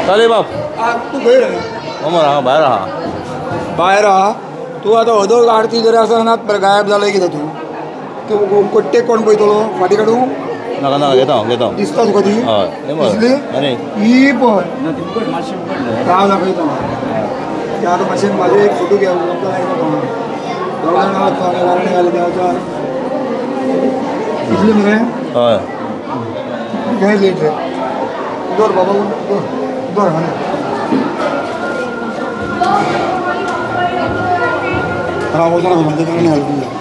चालेल बाप तू गैर बाहेर हा तू आता अदोल आरती जरी असना गायब झालंय किती तू कोट्टे कोण पळयतलो फाटी काढू नाका नाका घेता दिसता तुका ती दिसली ही पण राव दाखयता ते आता मातशें माझे एक फोटो घ्या दिसली मरे हय घे लेट रे दर बाबा दर हा बोलतो ना मध्ये काय नाही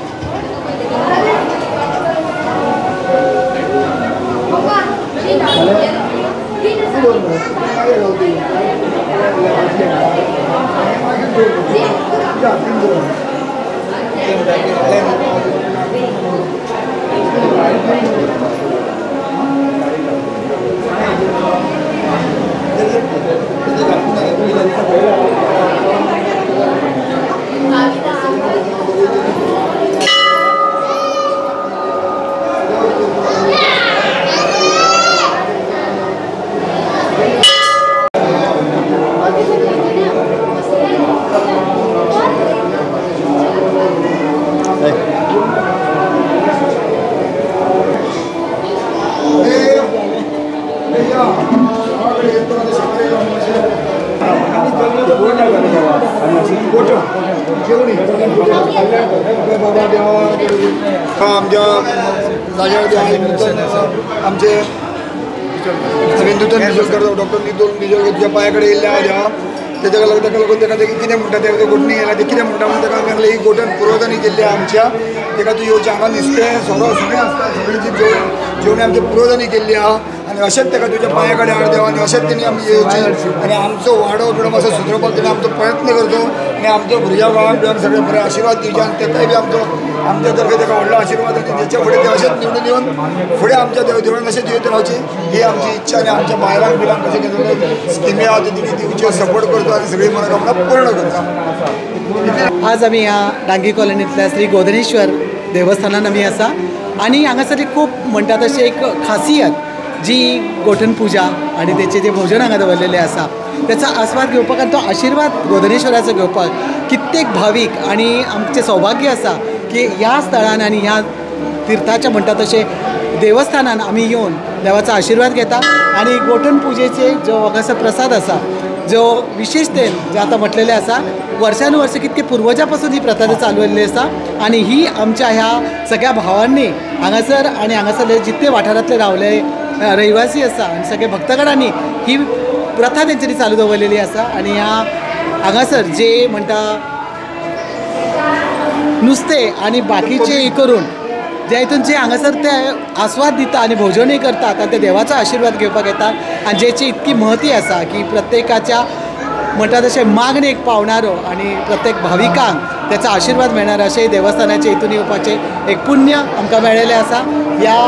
आमचे नूतन निजोलकर डॉक्टर निजोलकर तुझ्या पायाकडे येयल्ले आहा तेका लागून तेका कितें म्हणटा ते घोटणी गेला ते कितें म्हणटा म्हणून तेका आमी लागले ही घोटण पुरोधनी केल्ली आमच्या तेका तूं येवचें हांगा नुस्तें सगळें आसता सगळींची जेवणी आमची पुरोधनी केल्ली आहा आनी अशेंच तेका तुज्या पांया कडेन हाड देवा आनी अशेंच तेणी आमी येवचें आनी आमचो वाडो बिडो मातसो सुदरपाक तेणी आमचो प्रयत्न करचो आनी आमच्या भुरग्या बाळांक बिळांक सगळे बरे आशिर्वाद दिवचे आनी तेकाय बी आमच्या तर्फे तेका व्हडलो आशिर्वाद आनी तेच्या फुडें ते अशेंच निवडून येवन फुडें आमच्या देवळान अशें जियेत रावची ही आमची इच्छा आनी आमच्या बायलांक बिलांक कशें कितें स्किमी आहा त्यो तेणी दिवच्यो सपोर्ट करतो आनी सगळी मनोकामना पूर्ण करता. आज आमी ह्या डांगी कॉलनींतल्या श्री गोदनेश्वर देवस्थानान आमी आसा आनी हांगासर खूब म्हणटा तशी एक खासियत जी गोठण पुजा आणि त्याचे जे भोजन हांगा दवरलेले आसा त्याचा आस्वाद घेवपाक आनी तो आशिर्वाद गोदनेश्वराचो घेवपाक कित्येक भावीक आणि आमचे सौभाग्य आसा की ह्या स्थळान आणि ह्या तीर्थाच्या म्हणटा तशे देवस्थानान आमी येवन देवाचो आशिर्वाद घेता आणि गोठण पुजेचे जो हांगासर प्रसाद आसा जो विशेषतेन जे आतां म्हटलेले आसा वर्षानुवर्ष कितके पुर्वजां पासून ही प्रथा चालू आसली आसा आणि ही आमच्या ह्या सगळ्या भावांनी हांगासर आणि हांगासरले जितले वाठारांतले रावले रहिवासी आसा आनी सगळे भक्तगणांनी ही प्रथा तेंच्यांनी चालू दवरलेली आसा आनी ह्या हांगासर जे म्हणटा नुस्तें आनी बाकीचे हे करून जे हितून जे हांगासर ते आस्वाद दिता आनी भोजनूय करतात आनी ते देवाचो आशिर्वाद घेवपाक येतात आनी जेची इतकी महती आसा की प्रत्येकाच्या म्हणटा तशें मागणेक पावणारो आनी प्रत्येक भाविकांक त्याचा आशिर्वाद मेळणारो अशें देवस्थानाचे हितून येवपाचें एक पुण्य आमकां मेळ्ळेलें आसा. ह्या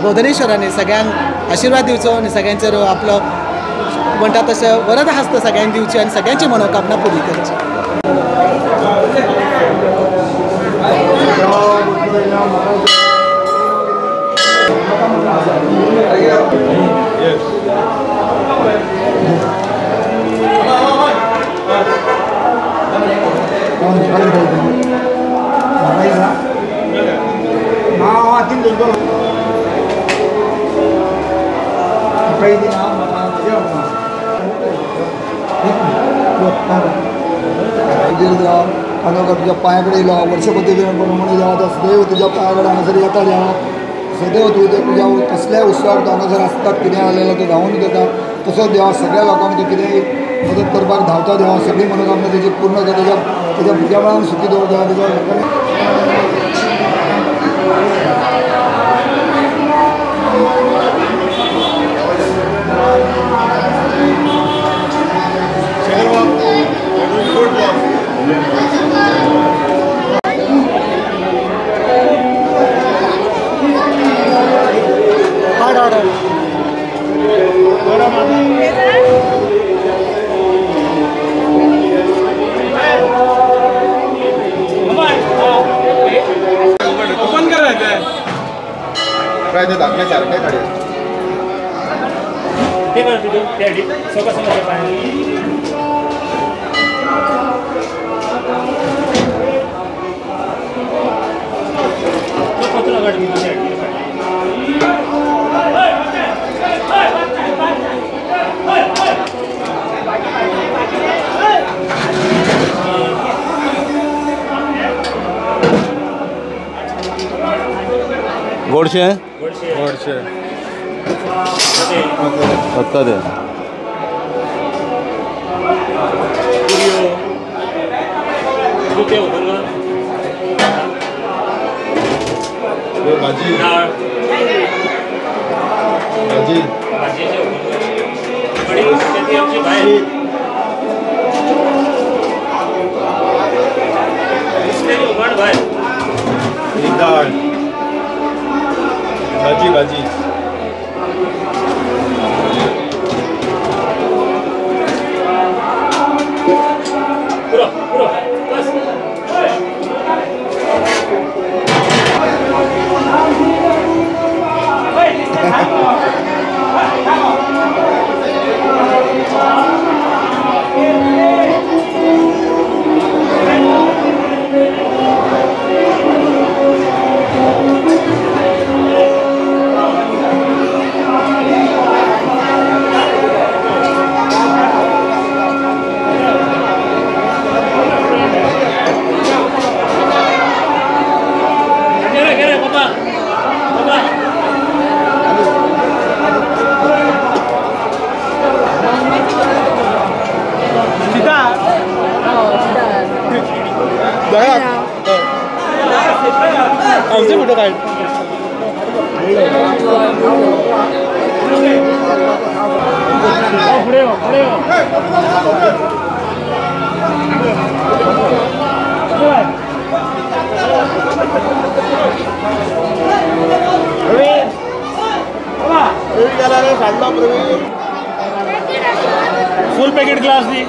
गोदनेश्वरांनी सगळ्यांक आशिर्वाद दिवचो आनी सगळ्यांचेर आपलो म्हणटा तशें वरद हस्त सगळ्यांक दिवची आनी सगळ्यांची मनोकामना पुरी करची. तुझ्या पायाकडे येयलो वर्षपती प्रमाणे देवा सदैव तुझ्या पायाकडे हांगासर येता देवा सदैव तुझ्या कसल्याय उत्सवाक तो हांगासर आसतात कितें आलेलो तो धांवून देता तसोच देवा सगळ्या लोकांक तो कितेंय मदत करपाक धांवता देवा सगळी मनोकामना तेजी पूर्ण कर तेज्या भुरग्या बाळांक सुखी दवर देवा तेज्या लोकांनी आहे ते दाखण्यासारखे गाडी ते करतो तू त्या सगळं समजलं पाहिजे तो कोणता गाडी मी गोडशे गोडशे होता ते भाजी डाळ भाजी आमचे फोटो काढ फुल पैकेट ग्लास दी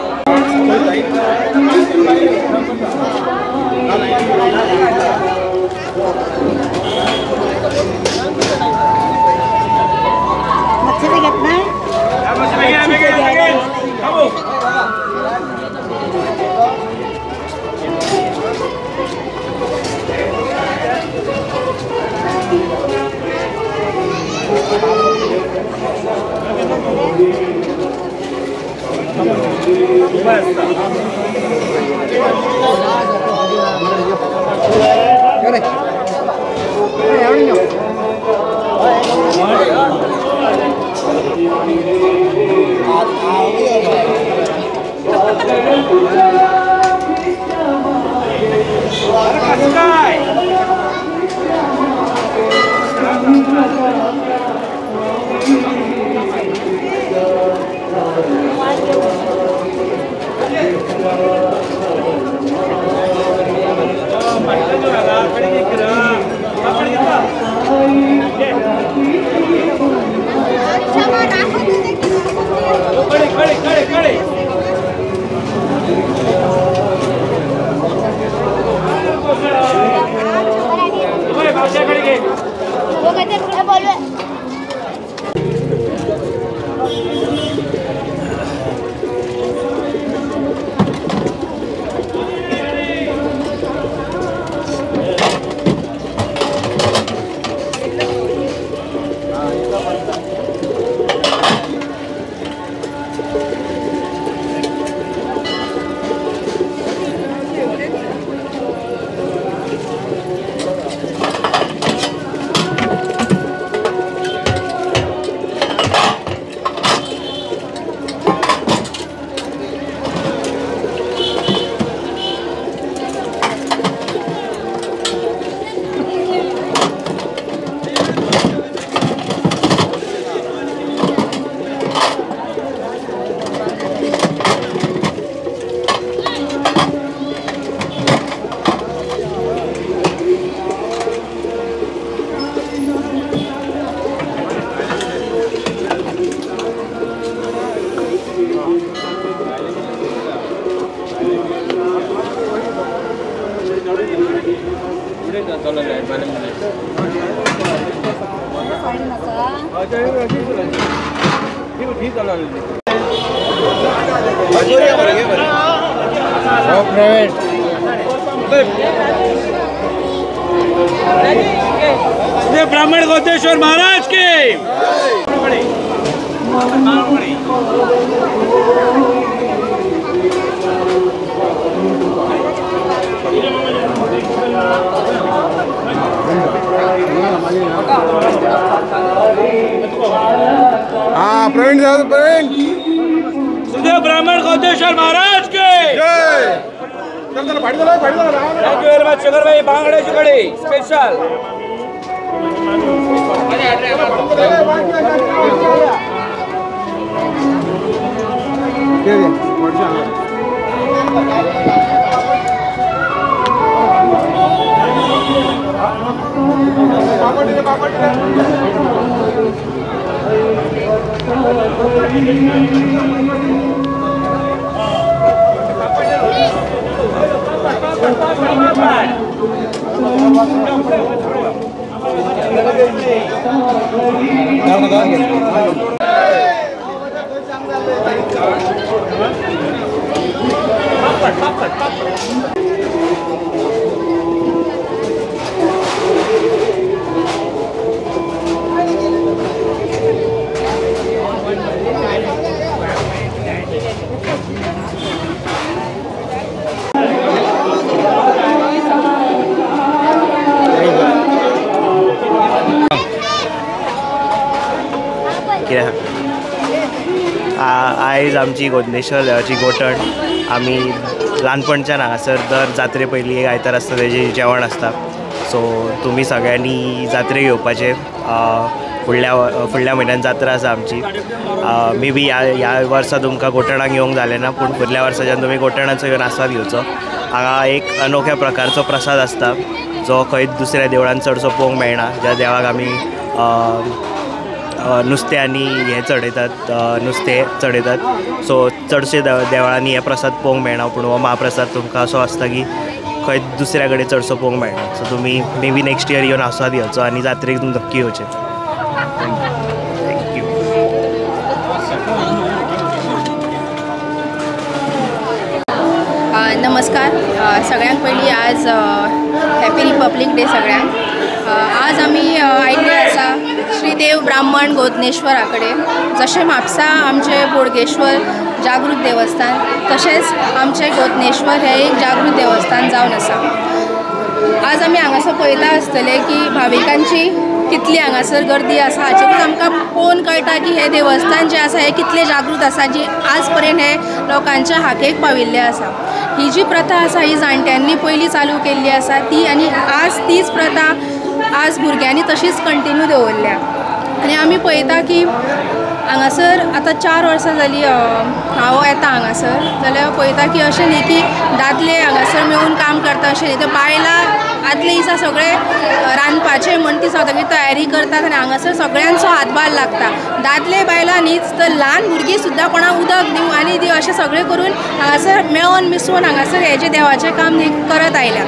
ब्राह्मण गोतेश्वर महाराज के हाँ प्रवीण साहब प्रवीण सुखदेव ब्राह्मण गोतेश्वर महाराज के थैंक यू वेरी मच शुगर भाई बांगड़े शुगड़े स्पेशल आयज आमची गोदनेश्वर देवाची गोठण आमी ल्हानपणच्यान हांगासर दर जात्रे पयलीं एक आयतार आसता तेजें जेवण आसता सो तुमी सगळ्यांनी जात्रेक येवपाचें फुडल्या म्हयन्यान जात्रा आसा आमची मे बी ह्या वर्सा तुमकां गोठणाक येवंक जालें ना पूण फुडल्या वर्साच्यान तुमी गोठणाचो येवन आस्वाद घेवचो हांगा एक अनोख्या प्रकारचो प्रसाद आसता जो खंयच दुसऱ्या देवळान चडसो पळोवंक मेळना ज्या देवाक आमी नुस्तें आनी हें चडयतात नुस्तें चडयतात सो चडशे देवळांनी हे प्रसाद पळोवंक मेळना पूण हो महाप्रसाद तुमकां असो आसता की खंयच दुसऱ्या कडेन चडसो पळोवंक मेळना सो तुमी मे बी नेक्स्ट इयर येवन आस्वाद घेवचो आनी जात्रेक नक्की येवचें थँक्यू नमस्कार सगळ्यांक पयलीं आज हॅपी रिपब्लीक डे सगळ्यांक आज आमी आयिल्ले आसा श्रीदेव ब्राह्मण गोदनेश्वरा कडेन जशें म्हापसा आमचें बोडगेश्वर जागृत देवस्थान तशेंच आमचें गोदनेश्वर हें एक जागृत देवस्थान जावन आसा आज आमी हांगासर पळयता आसतले की भाविकांची कितली हांगासर गर्दी आसा हाचेरूच आमकां पळोवन कळटा की हें देवस्थान जें आसा हें कितलें जागृत आसा जी आज पर्यंत हें लोकांच्या हाकेक पाविल्लें आसा ही जी प्रथा आसा ही जाणट्यांनी पयलीं चालू केल्ली आसा ती आनी आज तीच प्रथा आज भुरग्यांनी तशीच कंटिन्यू दवरल्या आनी आमी पळयता की हांगासर आतां 4 वर्सां जालीं हांव येता हांगासर जाल्यार पळयता की अशें न्ही की दादले हांगासर मेळून काम करता अशें न्ही तर बायलां आदले दिसा सगळे रांदपाचें म्हण ती सगळी तयारी करतात आनी हांगासर सगळ्यांचो हातभार लागता दादले बायलां न्हीच तर ल्हान भुरगीं सुद्दां कोणाक उदक दिवं आनी ती अशें सगळें करून हांगासर मेळोन मिसळून हांगासर हेजें देवाचें काम करत आयल्या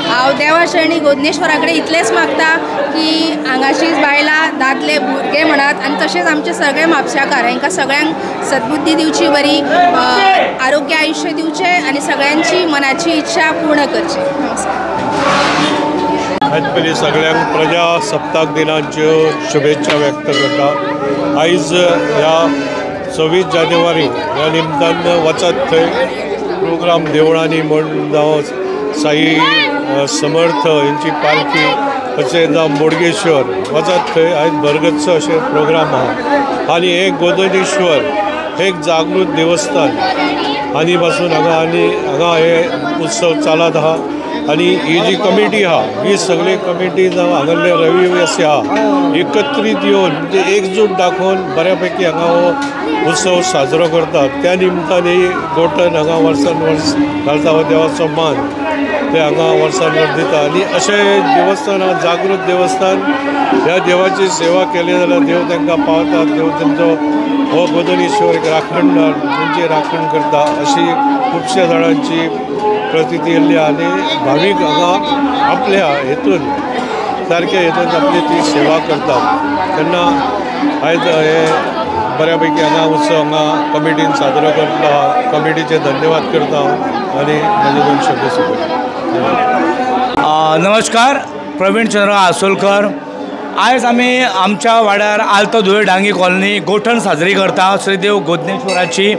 हांव देवा शरणी गोदनेश्वरा कडेन इतलेंच मागता की हांगाचीं बायलां दादले भुरगे म्हणात आनी तशेंच आमचे सगळे म्हापशाकार हांकां सगळ्यांक सद्बुद्धी दिवची बरी आरोग्य आयुश्य दिवचें आनी सगळ्यांची मनाची इच्छा पूर्ण करची आयज पयलीं सगळ्यांक प्रजासत्ताक दिनाच्यो शुभेच्छा व्यक्त करता आयज ह्या 26 जानेवारी ह्या निमतान वचत थंय प्रोग्राम देवळांनी म्हण जावं साई समर्थ यांची पालखी अशें जावं बोडगेश्वर वचत थंय आयज भरगच्च अशे प्रोग्राम आहा आनी हे गोदनेश्वर एक जागृत देवस्थान आनी पासून हांगा हे उत्सव चालत आहा आनी ही जी कमिटी आहा ही सगळी कमिटी जावं हांगासले रहिवासी आहा एकत्रीत येवन म्हणजे एकजूट दाखोवन बऱ्यापैकी हांगा हो उत्सव साजरो करतात त्या निमतान ही गोठण हांगा वर्सान वर्स घालता हो देवाचो मान ते हांगा वर्सान वर्स दिता आनी अशें देवस्थान जागृत देवस्थान ह्या देवाची सेवा केली जाल्यार देव तांकां पावता देव तेंचो हो गोदनेश्वर एक राखणदार तेंची राखण करता अशी खुबश्या जाणांची प्रतीती येयल्ली आनी भावीक हांगा आपल्या हेतून सारक्या हेतून आपली ती सेवा करतात तेन्ना आयज हे बऱ्यापैकी हांगा उत्सव हांगा कमिटीन साजरो करता. कमिटीचे धन्यवाद करता आनी म्हजे 2 शब्द सोंपयता. नमस्कार, प्रवीण चंद्र आसोलकर. आयज आमी आमच्या वाड्यार आल्तो धुळे डांगी कॉलनी गोठण साजरी करता श्रीदेव गोदनेश्वराची,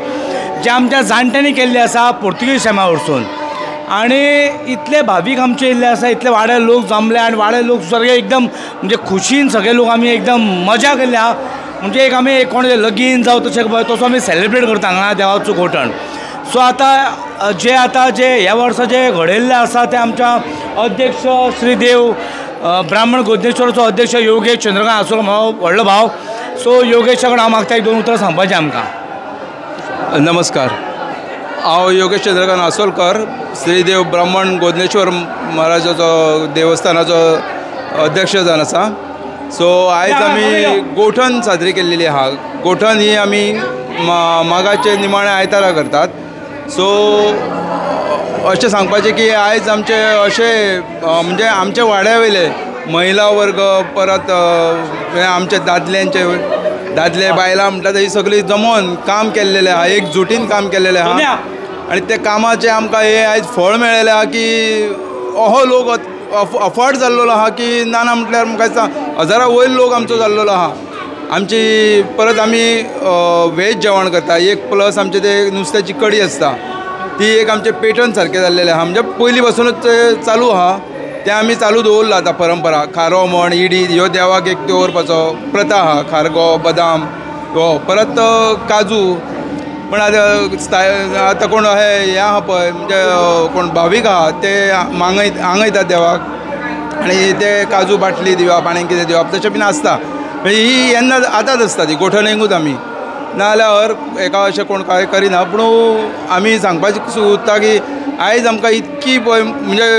जे आमच्या जाणट्यांनी केल्ली आसा पोर्तुगीज टायमा वरसून. आणि इतले भावीक आमचे येयल्ले आसा, इतले वाडे लोक जमले आनी वाडे लोक सगळे एकदम म्हणजे खुशीन सगळे लोक आमी एकदम मजा केल्ली आहा. म्हणजे एक आमी कोणाचें लगीन जावं तशें पळय तसो आमी सेलिब्रेट करता हांगा देवाचो गोठण. सो आतां जे ह्या वर्सा जे घडयल्ले आसा ते आमच्या अध्यक्ष श्रीदेव ब्राह्मण गोदनेश्वराचो अध्यक्ष योगेश चंद्रकांत आसोलकर म्हाजो व्हडलो भाव. सो योगेशा कडेन हांव मागता 1-2 उतरां सांगपाचें आमकां. नमस्कार, हांव योगेश चंद्रकांत आसोलकर, श्रीदेव ब्राह्मण गोदनेश्वर महाराजाचो देवस्थानाचो अध्यक्ष जावन आसा. सो आयज आमी गोठण साजरी केल्लेली आहा. गोठण ही आमी मागाचे निमाणे आयतारा करतात. सो अशें सांगपाचें की आयज आमचे अशें म्हणजे आमचे वाड्या वयले महिला वर्ग परत आमचे दादले बायलां म्हणटा ही सगळीं जमोन काम केल्लेलें आहा, एकजुटीन काम केल्लेलें आहा. आनी ते कामाचें आमकां हे आयज फळ मेळ्ळेलें आहा की अहो लोक अफोर्ड जाल्लो आहा की ना म्हटल्यार आमकां दिसता 1000 वयर लोक आमचो जाल्लो आहा. आमची परत आमी वेज जेवण करता. एक प्लस आमचे ते नुस्त्याची कडी आसता ती एक आमचे पेटर्न सारकें जाल्लेलें आहा. म्हणजे पयलीं पासूनच चालू आहा, तें आमी चालू दवरला आतां परंपरा. खारो म्हण इडी ह्यो देवाक एक दवरपाचो प्रथा आहा. खारगो बदाम हो परत काजू. पण आतां कोण हे आहा पळय म्हणजे कोण भावीक आहा ते आंगयतात देवाक आनी ते काजू बाटली दिवप आनी कितें दिवप तशें बीन आसता. ही येन्ना आतांच आसता ती गोठणेकूच आमी, नाजाल्यार एका अशें कोण काय करिना. पूण आमी सांगपाचें सोदता की आयज आमकां इतकी म्हणजे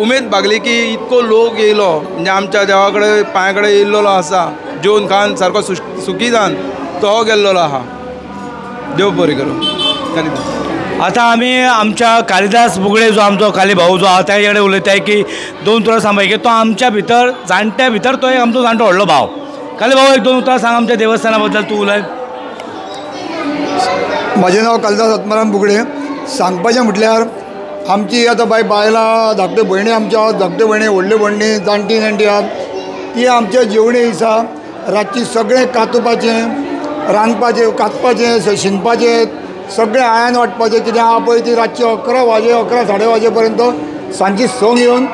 उमेद भागली की इतको लोक येयलो म्हणजे आमच्या देवा कडेन पांया कडेन येयल्लो आसा. जेवन खावन सारको सुखी जावन तो गेल्लो आहा. देव बरें करूं. आतां आमी आमच्या कालिदास बुगडे जो आमचो काली भाऊ जो आहा ताचे कडेन उलयताय की 2 उतरां सांगपाक की तो आमच्या भितर जाणट्या भितर तो एक आमचो जाणटो व्हडलो भाव. काली भाऊ 1-2 उतरां सांग आमच्या देवस्थाना बद्दल. तूं उलय. म्हजें नांव कालिदास आत्माराम बुगडे. सांगपाचें म्हटल्यार आमची आतां बायलां धाकट्यो भयणी आमच्या धाकट्यो भयणी व्हडल्यो भयणी जाणटी आहात ती आमच्या जेवणे दिसा रातची सगळें कातुपाचें रांदपाचें कातपाचें शिंदपाचें सगळें आयन वाटपाचें कितें आहा पळय ती रातची 11 साडे वाजेपर्यंत सांजची संक येवन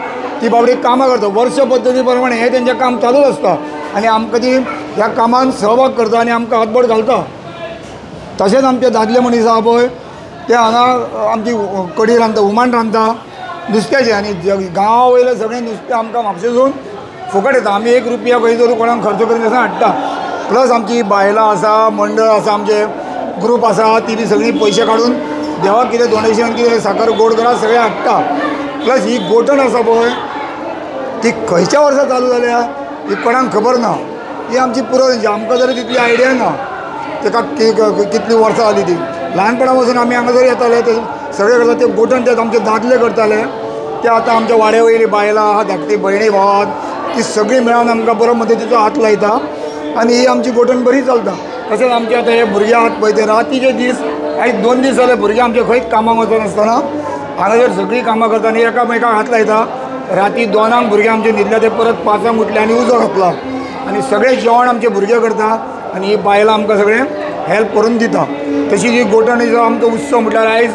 ती बाबडी कामां करता. वर्ष पद्दती प्रमाणे हें तेंचें काम चालूच आसता आनी आमकां ती ह्या कामान सहभाग करता आनी आमकां हातबड घालता. तशेंच आमचे दादले मनीस आहा पळय ते हांगा आमची कडी रांदता, हुमण रांदता नुस्त्याचें आनी गांवा वयलें सगळें नुस्तें आमकां म्हापशेसून फुकट येता. आमी 1 रुपया खंय तरी कोणाक खर्च करून थंय हाडटा. प्लस आमची बायलां आसा, मंडळ आसा, आमचे ग्रूप आसा ती बी सगळीं पयशे काडून देवाक कितें डोनेशन कितें साखर गोड करा सगळें हाडटा. प्लस ही गोठण आसा पळय ती खंयच्या वर्सा चालू जाल्या ही कोणाक खबर ना. ही आमची पुरोवची आमकां जरी तितली आयडिया ना ताका कितलीं वर्सां जालीं ती. ल्हानपणा पासून आमी हांगा जर येताले ते सगळे करता ते गोठण ते आमचे दादले करताले ते आतां आमच्या वाड्या वयलीं बायलां आहा धाकटी भयणी भावात ती सगळीं मेळून आमकां बरो मदतीचो हात लायता आनी ही आमची गोठण बरी चलता. तशेंच आमचे आतां हे भुरगे आहात पळय ते रातीचे दीस आयज 2 दीस जाले भुरगे आमचे खंयच कामाक वचनासतना हांगासर सगळीं कामां करता आनी एकामेकाक हात लायता. राती 2 भुरगे आमचे न्हिदले ते परत 5 उठले आनी उजो घातला आनी सगळें जेवण आमचे भुरगे करता आनी ही बायलां आमकां सगळें हेल्प करून दिता. तशी ही गोठणीचो आमचो उत्सव म्हटल्यार आयज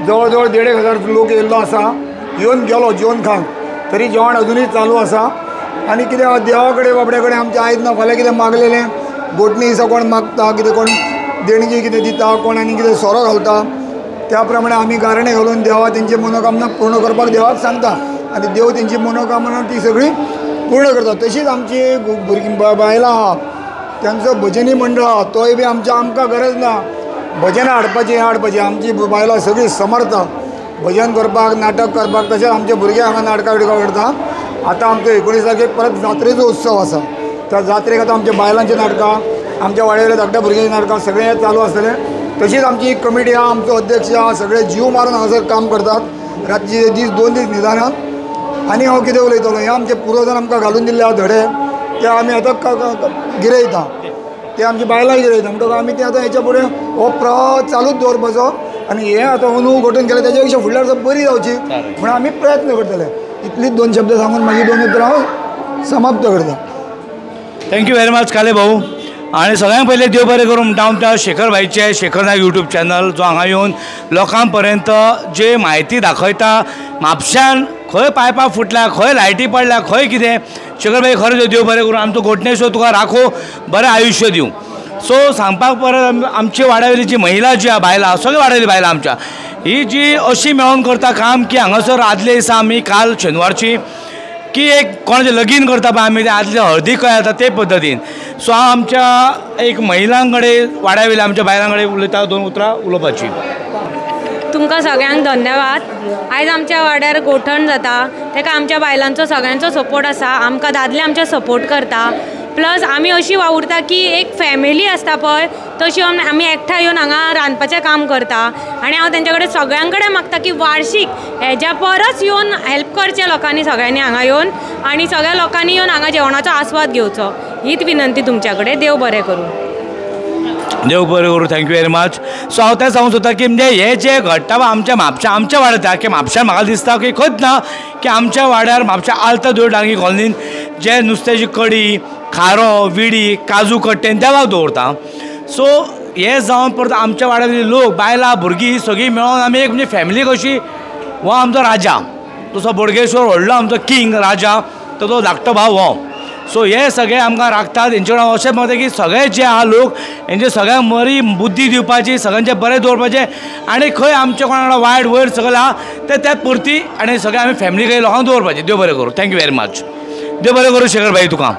जवळ जवळ 1,500 लोक येयल्लो आसा. येवन गेलो जेवण खावन तरी जेवण अजुनूय चालू आसा. आनी कितें देवा कडेन बाबड्या कडेन आमचें आयज ना फाल्यां कितें मागलेलें गोठणी दिसा कोण मागता कितें कोण देणगी कितें दिता कोण आनी कितें सोरो घालता त्या प्रमाणे आमी गाराणें घालून देवा तेंची मनोकामना पूर्ण करपाक देवाक सांगता आनी देव तेंची मनोकामना ती सगळी पूर्ण करता. तशीच आमची भुरगीं बायलां आहा त्यांचो भजनी मंडळ आहा तोय बी आमकां गरज ना भजनां हाडपाची आमची बायलां सगळीं समर्थ भजन करपाक नाटक करपाक. तशेंच आमचे भुरगे हांगा नाटकां बिटकां करता. आतां आमचो 19 तारखेक परत जात्रेचो उत्सव आसा त्या जात्रेक आतां आमच्या बायलांची नाटकां आमच्या वाड्यावयल्या धाकट्या भुरग्यांची नाटकां सगळें चालू आसतलें. तशीच आमची कमिटी आहा आमचो अध्यक्ष आहा सगळे जीव मारून हांगासर काम करतात रातचे दीस 2 दीस न्हिदानात. आनी हांव कितें उलयतलो हे आमचे पुरोधन आमकां घालून दिल्ले आहा धडे ते आमी आतां गिरयता. ते आमची बायलां रयता म्हणटकूच आमी ते आतां हेच्या फुडें हो प्रवाह चालूच दवरपाचो आनी हे आतां अंदू घडोवन केलें तेच्या पेक्षा फुडल्या वर्सा बरी जावची म्हणून आमी प्रयत्न करतले. इतलीच 2 शब्द सांगून माझी 2 उतरां हांव समाप्त करता. थँक्यू व्हेरी मच काले भाऊ. आणि सगळ्यांत पयलें देव बरें करूं म्हणटा आमच्या शेखर भाईचे शेखर नायक यूट्यूब चॅनल जो हांगा येवन लोकां पर्यंत जे म्हायती दाखयता म्हापश्यान खंय पायपां फुटल्या खंय लायटी पडल्या खंय कितें. शेखर भाई खरेंच देव बरें करूं आमचो घोटणेश्वर तुका राखो बरें आयुश्य दिवं. सो सांगपाक परत आमची वाड्यावयली जी महिला जी आहा बायलां सगळीं वाड्यावयली बायलां आमच्या ही जी अशी मेळोन करता काम की हांगासर आदले दिसा आमी काल शेनवारची की एक कोणाचें लगीन करता पळय आमी ते आदले हळदी कळ्ळे जाता ते पद्दतीन. सो हांव आमच्या एक महिलां कडेन वाड्यावयल्या आमच्या बायलां कडेन उलयता 2 उतरां उलोवपाची. तुमकां सगळ्यांक धन्यवाद. आयज आमच्या वाड्यार गोठण जाता तेका आमच्या बायलांचो सगळ्यांचो सपोर्ट आसा. आमकां दादले आमचे सपोर्ट करता. प्लस आमी अशी वावुरता की एक फॅमिली आसता पळय तशी आमी एकठांय येवन हांगा रांदपाचें काम करता. आनी हांव तेंच्या कडेन सगळ्यां कडेन मागता की वार्षिक हेज्या परस येवन हेल्प करचें लोकांनी सगळ्यांनी हांगा येवन आनी सगळ्या लोकांनी येवन हांगा जेवणाचो आस्वाद घेवचो हीच विनंती तुमच्या कडेन. देव बरें करूं. देव बरें करूं. Thank you very much. सो हांव तें सांगूंक सोदता की म्हणजे हे जे घडटा आमच्या म्हापशा आमच्या वाड्यार की म्हापश्यान म्हाका दिसता की खंयच ना की आमच्या वाड्यार म्हापश्या आल्ता दोळ डांगी कॉलनीन जे नुस्त्याची कडी खारो विडी काजू कट्टेन देवाक दवरता. सो हे जावन परत आमच्या वाड्यावयले लोक बायलां भुरगीं सगळीं मेळोन आमी एक म्हणजे फॅमिली कशी हो आमचो राजा तसो बोडगेश्वर व्हडलो आमचो किंग राजा तो धाकटो भाव हो. सो हे सगळे आमकां राखतात. हेंचे कडेन अशें मत की सगळे जे आहा लोक हेंचे सगळ्यांक बरी बुद्धी दिवपाची सगळ्यांचें बरें दवरपाचें आनी खंय आमच्या कोणा वांगडा वायट वयर सगळें आहा ते त्याच पुरती आनी सगळे आमी फॅमिली कडेन लोकांक दवरपाचें. देव बरें करूं. Thank you very much. देव बरें करूं शेखर भाई तुका.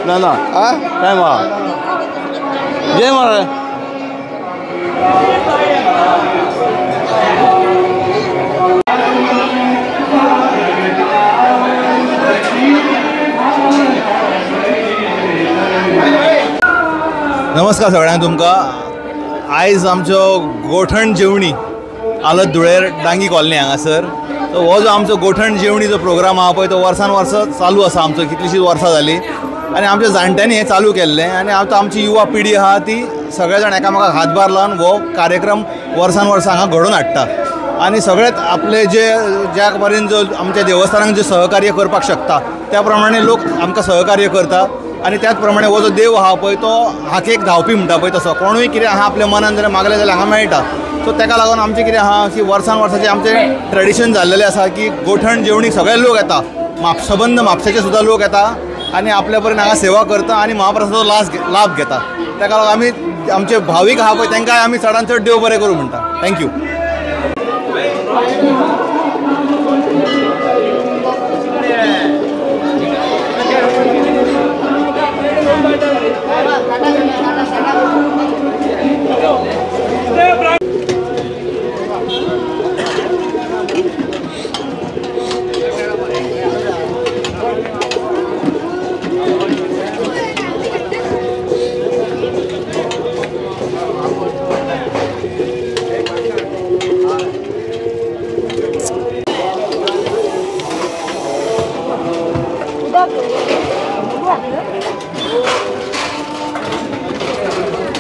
ना ना काय मा जय महाराज. नमस्कार सगळ्यांक तुमकां. आयज आमच्यो गोठण जेवणी आलत धुळेर डांगी कॉलनी हांगासर. तो हो जो आमचो गोठण जेवणी जो प्रोग्राम आहा पळय तो वर्सान वर्स चालू आसा आमचो कितलीशींच वर्सां जालीं आनी आमच्या जाणट्यांनी हें चालू केल्लें आनी आतां आमची युवा पिढी आहा ती सगळे जाण एकामेकाक हातभार लावन हो कार्यक्रम वर्सान वर्स हांगा घडोवन हाडटा. आनी सगळेच आपले जे ज्या पर्यंत जो आमच्या देवस्थानाक जे सहकार्य करपाक शकता त्या प्रमाणे लोक आमकां सहकार्य करता. आनी त्याच प्रमाणे हो जो देव आहा पळय तो हाकेक धांवपी म्हणटा पळय तसो कोणूय कितें आहा आपल्या मनान जर मागलें जाल्यार हांगा मेळटा. सो ताका लागून आमचें कितें आहा की वर्सान वर्साचें आमचें ट्रेडिशन जाल्लेलें आसा की गोठण जेवणीक सगळे लोक येता. सबंद म्हापशेचे सुद्दां लोक येता आनी आपल्या पर्यंत हांगा सेवा करता आनी महाप्रसादाचो लाभ घेता. ताका लागून आमी आमचे भावीक आहा पळय तांकांय आमी चडांत चड देव बरें करूं म्हणटा. थँक्यू.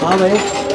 हाँ भाई.